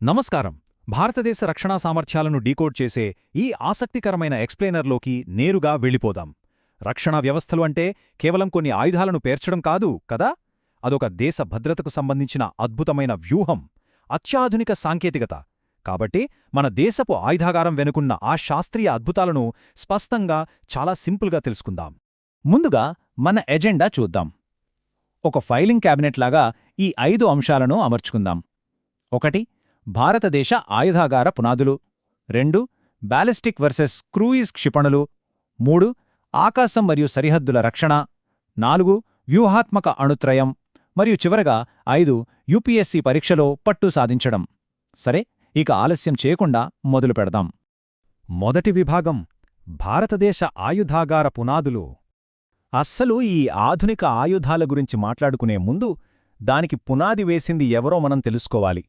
నమస్కారం. భారతదేశ రక్షణా సామర్థ్యాలను డీకోడ్ చేసే ఈ ఆసక్తికరమైన ఎక్స్ప్లెయినర్లోకి నేరుగా వెళ్ళిపోదాం. రక్షణా వ్యవస్థలు అంటే కేవలం కొన్ని ఆయుధాలను పేర్చడం కాదు కదా, అదొక దేశ భద్రతకు సంబంధించిన అద్భుతమైన వ్యూహం, అత్యాధునిక సాంకేతికత. కాబట్టి మన దేశపు ఆయుధాగారం వెనుకున్న ఆ శాస్త్రీయ అద్భుతాలను స్పష్టంగా, చాలా సింపుల్గా తెలుసుకుందాం. ముందుగా మన ఎజెండా చూద్దాం. ఒక ఫైలింగ్ క్యాబినెట్లాగా ఈ 5 అంశాలను అమర్చుకుందాం. 1. భారతదేశ ఆయుధాగార పునాదులు. 2. బ్యాలిస్టిక్ వర్సెస్ క్రూయిజ్ క్షిపణులు. 3. ఆకాశం మరియు సరిహద్దుల రక్షణ. 4. వ్యూహాత్మక అణుత్రయం. మరియు చివరగా 5. యూపీఎస్సీ పరీక్షలో పట్టు సాధించడం. సరే, ఇక ఆలస్యం చేయకుండా మొదలు పెడదాం. మొదటి విభాగం, భారతదేశ ఆయుధాగార పునాదులు. అస్సలు ఈ ఆధునిక ఆయుధాల గురించి మాట్లాడుకునే ముందు దానికి పునాది వేసింది ఎవరో మనం తెలుసుకోవాలి.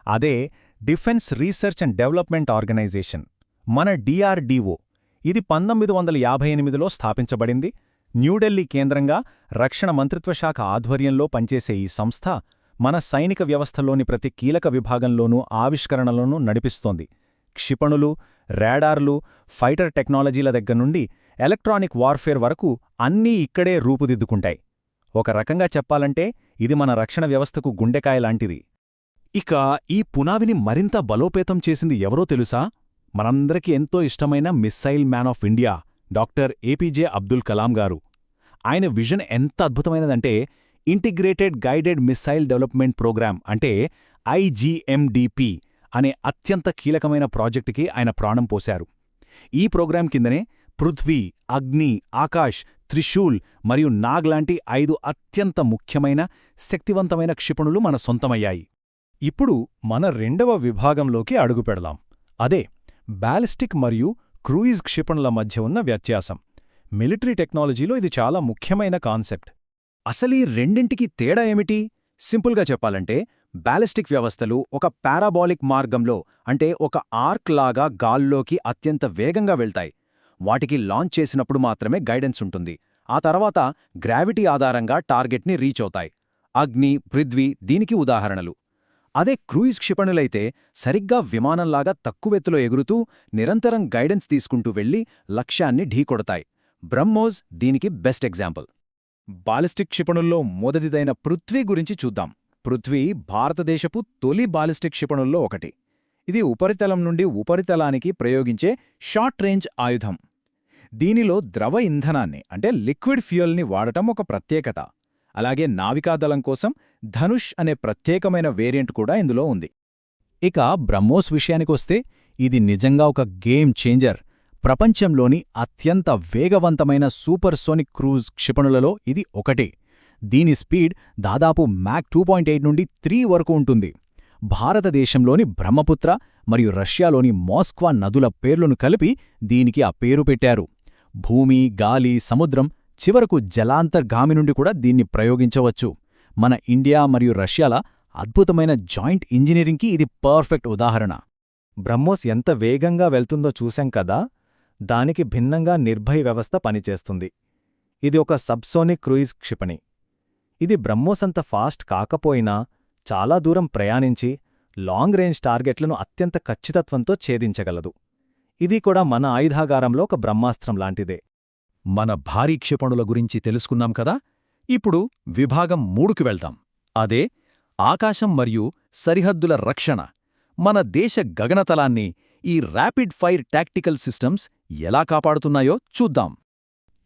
అదే defence research and development organisation, మన డిఆర్డీఓ. ఇది 1958లో స్థాపించబడింది. న్యూఢిల్లీ కేంద్రంగా రక్షణ మంత్రిత్వశాఖ ఆధ్వర్యంలో పనిచేసే ఈ సంస్థ మన సైనిక వ్యవస్థలోని ప్రతి కీలక విభాగంలోనూ ఆవిష్కరణలను నడిపిస్తోంది. క్షిపణులు, రాడార్లు, ఫైటర్ టెక్నాలజీల దగ్గర్నుండి ఎలక్ట్రానిక్ వార్ఫేర్ వరకు అన్నీ ఇక్కడే రూపుదిద్దుకుంటాయి. ఒక రకంగా చెప్పాలంటే ఇది మన రక్షణ వ్యవస్థకు గుండెకాయలాంటిది. ఇక ఈ పునాదిని మరింత బలోపేతం చేసింది ఎవరో తెలుసా? మనందరికీ ఎంతో ఇష్టమైన missile man of India doctor APJ Abdul Kalam గారు. ఆయన విజన్ ఎంత అద్భుతమైనదంటే, integrated guided missile development program అంటే ఐజీఎండిపి అనే అత్యంత కీలకమైన ప్రాజెక్టుకి ఆయన ప్రాణం పోశారు. ఈ ప్రోగ్రాం కిందనే పృథ్వీ, అగ్ని, ఆకాశ్, త్రిశూల్ మరియు నాగ్ లాంటి 5 అత్యంత ముఖ్యమైన, శక్తివంతమైన క్షిపణులు మన సొంతమయ్యాయి. ఇప్పుడు మన రెండవ విభాగంలోకి అడుగుపెడదాం. అదే బ్యాలిస్టిక్ మరియు క్రూయిజ్ క్షిపణుల మధ్య ఉన్న వ్యత్యాసం. మిలిటరీ టెక్నాలజీలో ఇది చాలా ముఖ్యమైన కాన్సెప్ట్. అసలీ రెండింటికి తేడా ఏమిటి? సింపుల్గా చెప్పాలంటే, బ్యాలిస్టిక్ వ్యవస్థలు ఒక పారాబాలిక్ మార్గంలో, అంటే ఒక ఆర్క్ లాగా గాల్లోకి అత్యంత వేగంగా వెళ్తాయి. వాటికి లాంచ్ చేసినప్పుడు మాత్రమే గైడెన్స్ ఉంటుంది. ఆ తర్వాత గ్రావిటీ ఆధారంగా టార్గెట్ని రీచ్ అవుతాయి. అగ్ని, పృథ్వీ దీనికి ఉదాహరణలు. అదే క్రూయిజ్ క్షిపణులైతే సరిగ్గా విమానంలాగా తక్కువెత్తులో ఎగురుతూ నిరంతరం గైడెన్స్ తీసుకుంటూ వెళ్లి లక్ష్యాన్ని ఢీకొడతాయి. బ్రహ్మోస్ దీనికి బెస్ట్ ఎగ్జాంపుల్. బాలిస్టిక్ క్షిపణుల్లో మొదటిదైన పృథ్వీ గురించి చూద్దాం. పృథ్వీ భారతదేశపు తొలి బాలిస్టిక్ క్షిపణుల్లో ఒకటి. ఇది ఉపరితలం నుండి ఉపరితలానికి ప్రయోగించే షార్ట్ రేంజ్ ఆయుధం. దీనిలో ద్రవ ఇంధనాన్ని, అంటే లిక్విడ్ ఫ్యూయల్ని వాడటం ఒక ప్రత్యేకత. అలాగే నావికాదళం కోసం ధనుష్ అనే ప్రత్యేకమైన వేరియంట్ కూడా ఇందులో ఉంది. ఇక బ్రహ్మోస్ విషయానికొస్తే ఇది నిజంగా ఒక గేమ్ చేంజర్. ప్రపంచంలోని అత్యంత వేగవంతమైన సూపర్సోనిక్ క్రూజ్ క్షిపణులలో ఇది ఒకటి. దీని స్పీడ్ దాదాపు మ్యాక్ 2.8 నుండి 3 వరకు ఉంటుంది. భారతదేశంలోని బ్రహ్మపుత్ర మరియు రష్యాలోని మాస్క్వా నదుల పేర్లను కలిపి దీనికి ఆ పేరు పెట్టారు. భూమి, గాలి, సముద్రం, చివరకు జలాంతర్గామి నుండి కూడా దీన్ని ప్రయోగించవచ్చు. మన ఇండియా మరియు రష్యాల అద్భుతమైన జాయింట్ ఇంజనీరింగ్కి ఇది పర్ఫెక్ట్ ఉదాహరణ. బ్రహ్మోస్ ఎంత వేగంగా వెళ్తుందో చూశాం కదా, దానికి భిన్నంగా నిర్భయ్ వ్యవస్థ పనిచేస్తుంది. ఇది ఒక సబ్సోనిక్ క్రూయిజ్ క్షిపణి. ఇది బ్రహ్మోస్ అంత ఫాస్ట్ కాకపోయినా చాలా దూరం ప్రయాణించి లాంగ్ రేంజ్ టార్గెట్లను అత్యంత ఖచ్చితత్వంతో ఛేదించగలదు. ఇది కూడా మన ఆయుధాగారంలో ఒక బ్రహ్మాస్త్రం లాంటిదే. మన భారీ క్షిపణుల గురించి తెలుసుకున్నాం కదా, ఇప్పుడు విభాగం 3కి వెళ్దాం. అదే ఆకాశం మరియు సరిహద్దుల రక్షణ. మన దేశ గగనతలాన్ని ఈ ర్యాపిడ్ ఫైర్ టాక్టికల్ సిస్టమ్స్ ఎలా కాపాడుతున్నాయో చూద్దాం.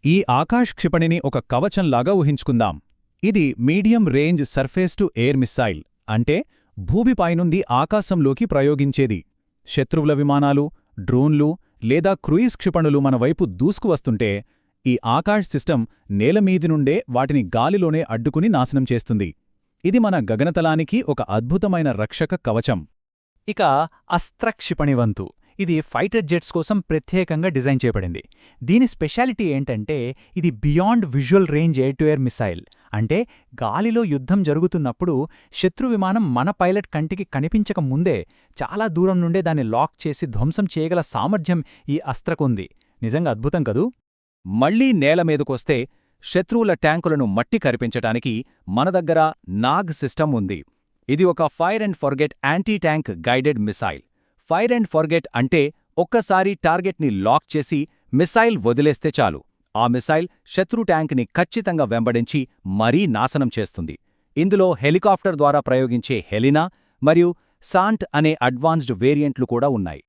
ఈ ఆకాశ్ క్షిపణిని ఒక కవచంలాగా ఊహించుకుందాం. ఇది medium range surface to air missile, అంటే భూమిపైనుండి ఆకాశంలోకి ప్రయోగించేది. శత్రువుల విమానాలు, డ్రోన్లు లేదా క్రూయిజ్ క్షిపణులు మన వైపు దూసుకువస్తుంటే ఈ ఆకాశ్ సిస్టమ్ నేలమీది నుండే వాటిని గాలిలోనే అడ్డుకుని నాశనం చేస్తుంది. ఇది మన గగనతలానికి ఒక అద్భుతమైన రక్షక కవచం. ఇక అస్త్రక్షిపణివంతు. ఇది ఫైటర్ జెట్స్ కోసం ప్రత్యేకంగా డిజైన్ చేయబడింది. దీని స్పెషాలిటీ ఏంటంటే, ఇది beyond visual range air to air missile. అంటే గాలిలో యుద్ధం జరుగుతున్నప్పుడు శత్రు విమానం మన పైలట్ కంటికి కనిపించక ముందే చాలా దూరం నుండే దాన్ని లాక్ చేసి ధ్వంసం చేయగల సామర్థ్యం ఈ అస్త్రకుంది. నిజంగా అద్భుతం కదూ. మళ్లీ నేలమీదకొస్తే శత్రువుల ట్యాంకులను మట్టి కరిపించటానికి మన దగ్గర నాగ్ సిస్టమ్ ఉంది. ఇది ఒక fire and forget anti tank guided missile. Fire and forget అంటే ఒక్కసారి టార్గెట్ని లాక్ చేసి మిసైల్ వదిలేస్తే చాలు, ఆ మిసైల్ శత్రు ట్యాంక్ని ఖచ్చితంగా వెంబడించి మరీ నాశనం చేస్తుంది. ఇందులో హెలికాప్టర్ ద్వారా ప్రయోగించే హెలినా మరియు సాంట్ అనే అడ్వాన్స్డ్ వేరియంట్లు కూడా ఉన్నాయి.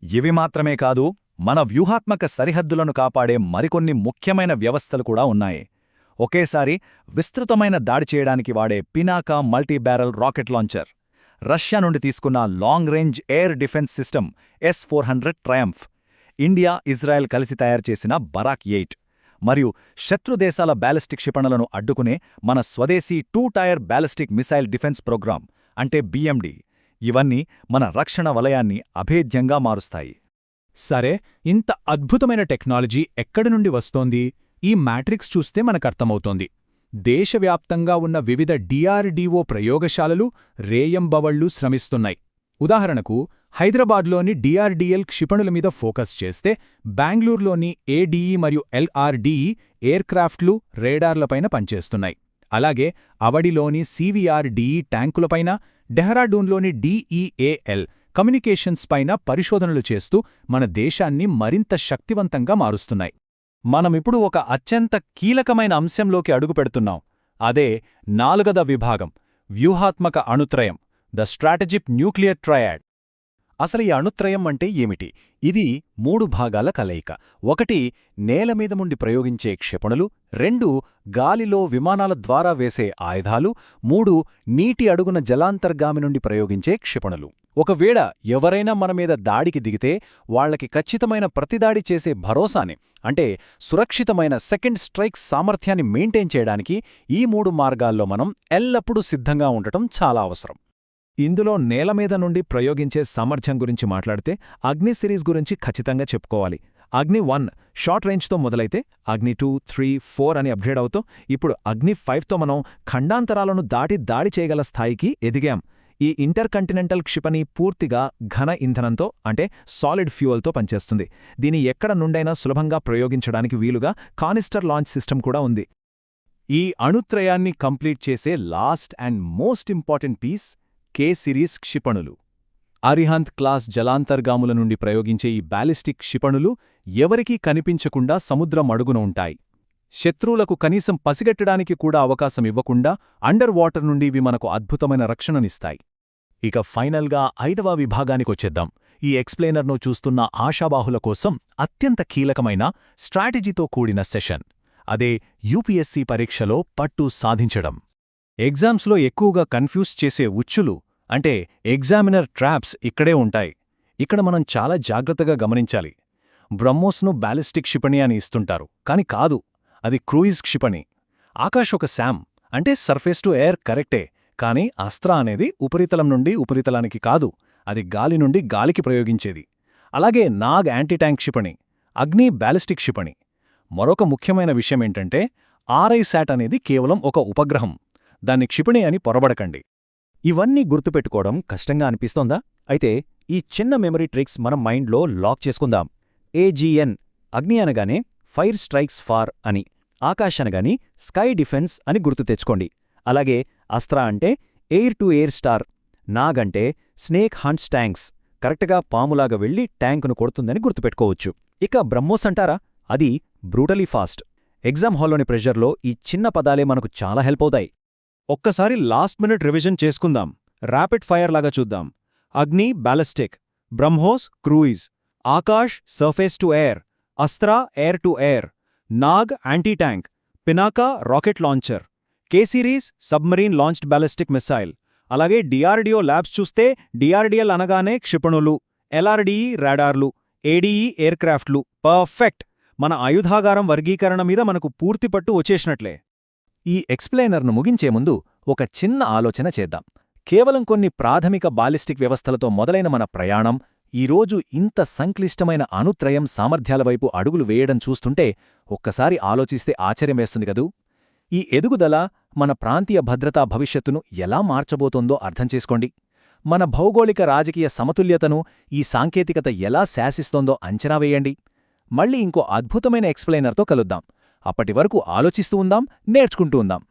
ఇవి మాత్రమే కాదు, మన వ్యూహాత్మక సరిహద్దులను కాపాడే మరికొన్ని ముఖ్యమైన వ్యవస్థలు కూడా ఉన్నాయి. ఒకేసారి విస్తృతమైన దాడి చేయడానికి వాడే పినాకా మల్టీబ్యారల్ రాకెట్ లాంచర్, రష్యా నుండి తీసుకున్న long range air defence system S-400 Triumph, India Israel కలిసి తయారుచేసిన బరాక్-8, మరియు శత్రుదేశాల బ్యాలిస్టిక్ క్షిపణులను అడ్డుకునే మన స్వదేశీ 2-టైర్ బ్యాలిస్టిక్ మిసైల్ డిఫెన్స్ ప్రోగ్రాం అంటే BMD. ఇవన్నీ మన రక్షణ వలయాన్ని అభేద్యంగా మారుస్తాయి. సరే, ఇంత అద్భుతమైన టెక్నాలజీ ఎక్కడి నుండి వస్తోంది? ఈ మ్యాట్రిక్స్ చూస్తే మనకర్థమవుతోంది. దేశవ్యాప్తంగా ఉన్న వివిధ DRDO ప్రయోగశాలలు రేయంబవళ్లూ శ్రమిస్తున్నాయి. ఉదాహరణకు హైదరాబాద్లోని DRDL క్షిపణుల మీద ఫోకస్ చేస్తే, బెంగళూరులోని ADE మరియు LRDE ఎయిర్క్రాఫ్ట్లు, రేడార్లపైన పనిచేస్తున్నాయి. అలాగే అవడిలోని CVR-DE ట్యాంకులపైన, డెహ్రాడూన్లోని DEAL కమ్యూనికేషన్స్ పైన పరిశోధనలు చేస్తూ మన దేశాన్ని మరింత శక్తివంతంగా మారుస్తున్నాయి. మనమిప్పుడు ఒక అత్యంత కీలకమైన అంశంలోకి అడుగుపెడుతున్నాం. అదే 4వ విభాగం, వ్యూహాత్మక అణుత్రయం, ద స్ట్రాటజిక్ న్యూక్లియర్ ట్రయాడ్. అసలు ఈ అణుత్రయం అంటే ఏమిటి? ఇది 3 భాగాల కలయిక. 1 నేలమీద నుండి ప్రయోగించే క్షిపణులు, 2 గాలిలో విమానాల ద్వారా వేసే ఆయుధాలు, 3 నీటి అడుగున జలాంతర్గామి నుండి ప్రయోగించే క్షిపణులు. ఒకవేళ ఎవరైనా మనమీద దాడికి దిగితే వాళ్లకి ఖచ్చితమైన ప్రతిదాడి చేసే భరోసాని, అంటే సురక్షితమైన సెకండ్ స్ట్రైక్ సామర్థ్యాన్ని మెయింటైన్ చేయడానికి ఈ 3 మార్గాల్లో మనం ఎల్లప్పుడూ సిద్ధంగా ఉండటం చాలా అవసరం. ఇందులో నేలమీద నుండి ప్రయోగించే సామర్థ్యం గురించి మాట్లాడితే అగ్ని సిరీస్ గురించి ఖచ్చితంగా చెప్పుకోవాలి. అగ్ని 1 షార్ట్ రేంజ్తో మొదలైతే అగ్ని 2, 3, 4 అని అప్గ్రేడ్ అవుతూ ఇప్పుడు అగ్ని 5తో మనం ఖండాంతరాలను దాడి చేయగల స్థాయికి ఎదిగాం. ఈ ఇంటర్కంటినెంటల్ క్షిపణి పూర్తిగా ఘన ఇంధనంతో అంటే సాలిడ్ ఫ్యూయల్తో పనిచేస్తుంది. దీని ఎక్కడ నుండైనా సులభంగా ప్రయోగించడానికి వీలుగా కానిస్టర్ లాంచ్ సిస్టమ్ కూడా ఉంది. ఈ అణుత్రయాన్ని కంప్లీట్ చేసే last and most important piece K series క్షిపణులు. అరిహంత్ క్లాస్ జలాంతర్గాముల నుండి ప్రయోగించే ఈ బ్యాలిస్టిక్ క్షిపణులు ఎవరికీ కనిపించకుండా సముద్రం అడుగున ఉంటాయి. శత్రువులకు కనీసం పసిగట్టడానికి కూడా అవకాశం ఇవ్వకుండా అండర్ వాటర్ నుండి ఇవి మనకు అద్భుతమైన రక్షణనిస్తాయి. ఇక ఫైనల్గా 5వ విభాగానికొచ్చేద్దాం. ఈ ఎక్స్ప్లెయినర్ను చూస్తున్న ఆశాబాహుల కోసం అత్యంత కీలకమైన స్ట్రాటజీతో కూడిన సెషన్. అదే UPSC పరీక్షలో పట్టు సాధించడం. ఎగ్జామ్స్లో ఎక్కువగా కన్ఫ్యూజ్ చేసే ఉచ్చులు అంటే ఎగ్జామినర్ ట్రాప్స్ ఇక్కడే ఉంటాయి. ఇక్కడ మనం చాలా జాగ్రత్తగా గమనించాలి. బ్రహ్మోస్ను బ్యాలిస్టిక్ క్షిపణి అని ఇస్తుంటారు, కాని కాదు, అది క్రూయిజ్ క్షిపణి. ఆకాష్ ఒక శామ్ అంటే సర్ఫేస్ టు ఎయిర్ కరెక్టే, కాని అస్త్ర అనేది ఉపరితలం నుండి ఉపరితలానికి కాదు, అది గాలి నుండి గాలికి ప్రయోగించేది. అలాగే నాగ్ యాంటీ ట్యాంక్ క్షిపణి, అగ్ని బ్యాలిస్టిక్ క్షిపణి. మరొక ముఖ్యమైన విషయమేంటంటే RISAT అనేది కేవలం ఒక ఉపగ్రహం, దాన్ని క్షిపణి అని పొరబడకండి. ఇవన్నీ గుర్తుపెట్టుకోవడం కష్టంగా అనిపిస్తోందా? అయితే ఈ చిన్న మెమరీ ట్రిక్స్ మనం మైండ్లో లాక్ చేసుకుందాం. AGN అగ్ని అనగానే ఫైర్ స్ట్రైక్స్ ఫార్ అని, ఆకాశ్ అనగాని స్కై డిఫెన్స్ అని గుర్తు తెచ్చుకోండి. అలాగే అస్త్ర అంటే air to air star, Nag అంటే స్నేక్ హంట్స్ ట్యాంక్స్, కరెక్ట్గా పాములాగా వెళ్లి ట్యాంకును కొడుతుందని గుర్తుపెట్టుకోవచ్చు. ఇక బ్రహ్మోస్ అంటారా? అది బ్రూటలీ ఫాస్ట్. ఎగ్జామ్ హాల్లోని ప్రెషర్లో ఈ చిన్న పదాలే మనకు చాలా హెల్ప్ అవుతాయి. ఒక్కసారి లాస్ట్ మినిట్ రివిజన్ చేసుకుందాం. ర్యాపిడ్ ఫైర్ లాగా చూద్దాం. Agni ballistic, BrahMos cruise, Akash surface to air, Astra air to air, Nag anti tank, Pinaka rocket launcher, K series submarine launched ballistic missile. అలాగే DRDO ల్యాబ్స్ చూస్తే DRDL అనగానే క్షిపణులు, LRDE రాడార్లు, ADE ఎయిర్క్రాఫ్ట్లు. పర్ఫెక్ట్! మన ఆయుధాగారం వర్గీకరణ మీద మనకు పూర్తి పట్టు వచ్చేసినట్లే. ఈ ఎక్స్ప్లెయినర్ను ముగించే ముందు ఒక చిన్న ఆలోచన చేద్దాం. కేవలం కొన్ని ప్రాథమిక బాలిస్టిక్ వ్యవస్థలతో మొదలైన మన ప్రయాణం ఈరోజు ఇంత సంక్లిష్టమైన అణుత్రయం సామర్థ్యాల వైపు అడుగులు వేయడం చూస్తుంటే ఒక్కసారి ఆలోచిస్తే ఆశ్చర్యమేస్తుంది కదూ. ఈ ఎదుగుదల మన ప్రాంతీయ భద్రతా భవిష్యత్తును ఎలా మార్చబోతోందో అర్థం చేసుకోండి. మన భౌగోళిక రాజకీయ సమతుల్యతను ఈ సాంకేతికత ఎలా శాసిస్తోందో అంచనా వేయండి. మళ్ళీ ఇంకో అద్భుతమైన ఎక్స్ప్లెయినర్తో కలుద్దాం. అప్పటివరకు ఆలోచిస్తూ ఉందాం, నేర్చుకుంటూ ఉందాం.